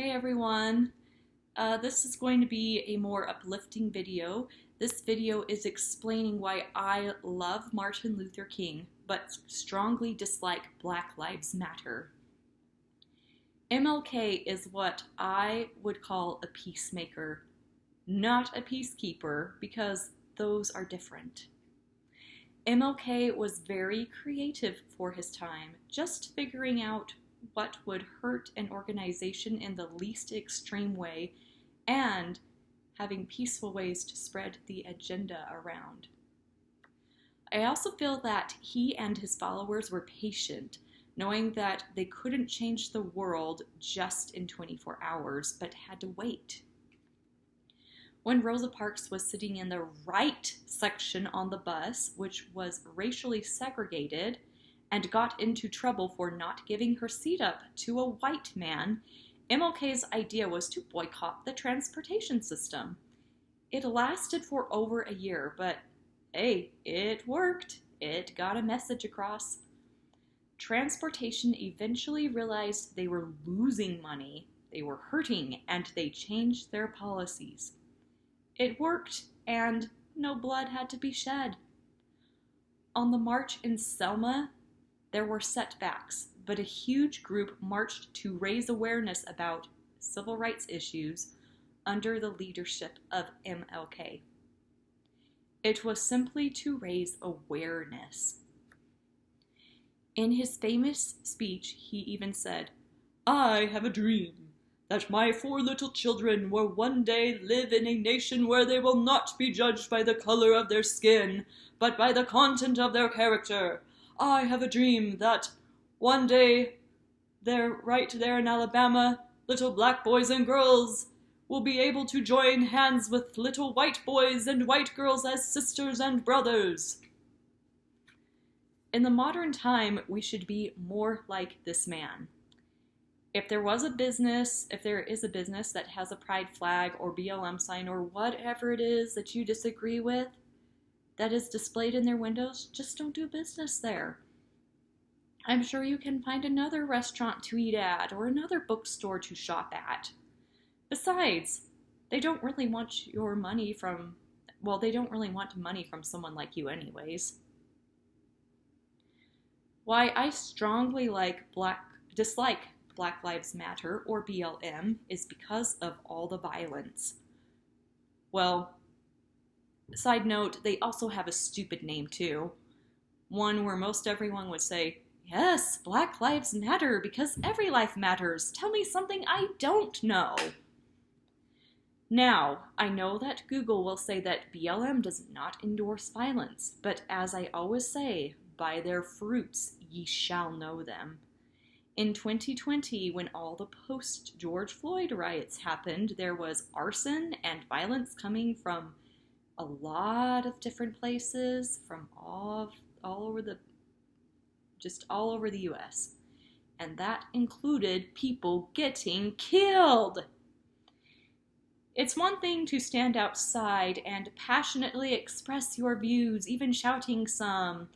Hey everyone, this is going to be a more uplifting video. This video is explaining why I love Martin Luther King, but strongly dislike Black Lives Matter. MLK is what I would call a peacemaker, not a peacekeeper, because those are different. MLK was very creative for his time, just figuring out what would hurt an organization in the least extreme way and having peaceful ways to spread the agenda around. I also feel that he and his followers were patient, knowing that they couldn't change the world just in 24 hours, but had to wait. When Rosa Parks was sitting in the right section on the bus, which was racially segregated, and got into trouble for not giving her seat up to a white man, MLK's idea was to boycott the transportation system. It lasted for over a year, but hey, it worked. It got a message across. Transportation eventually realized they were losing money, they were hurting, and they changed their policies. It worked, and no blood had to be shed. On the march in Selma, there were setbacks, but a huge group marched to raise awareness about civil rights issues under the leadership of MLK. It was simply to raise awareness. In his famous speech, he even said, "I have a dream that my 4 little children will one day live in a nation where they will not be judged by the color of their skin, but by the content of their character. I have a dream that one day, right there in Alabama, little black boys and girls will be able to join hands with little white boys and white girls as sisters and brothers." In the modern time, we should be more like this man. If there is a business that has a pride flag or BLM sign or whatever it is that you disagree with, that is displayed in their windows, just don't do business there. I'm sure you can find another restaurant to eat at or another bookstore to shop at. Besides, they don't really want money from someone like you anyways. Why I strongly dislike Black Lives Matter or BLM is because of all the violence. Well, side note, they also have a stupid name too. One where most everyone would say, "Yes, Black Lives Matter because every life matters. Tell me something I don't know." Now, I know that Google will say that BLM does not endorse violence, but as I always say, by their fruits ye shall know them. In 2020, when all the post-George Floyd riots happened, there was arson and violence coming from a lot of different places, from all over the US. And that included people getting killed. It's one thing to stand outside and passionately express your views, even shouting some,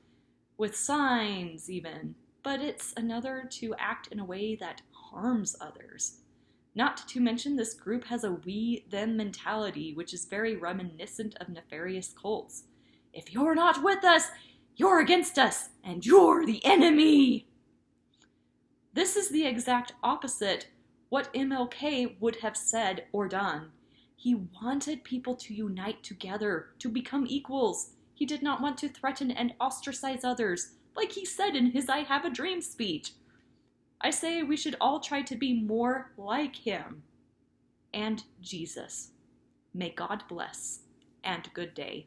with signs even, but it's another to act in a way that harms others. Not to mention this group has a we-them mentality, which is very reminiscent of nefarious cults. If you're not with us, you're against us, and you're the enemy! This is the exact opposite what MLK would have said or done. He wanted people to unite together, to become equals. He did not want to threaten and ostracize others, like he said in his I Have a Dream speech. I say we should all try to be more like him and Jesus. May God bless, and good day.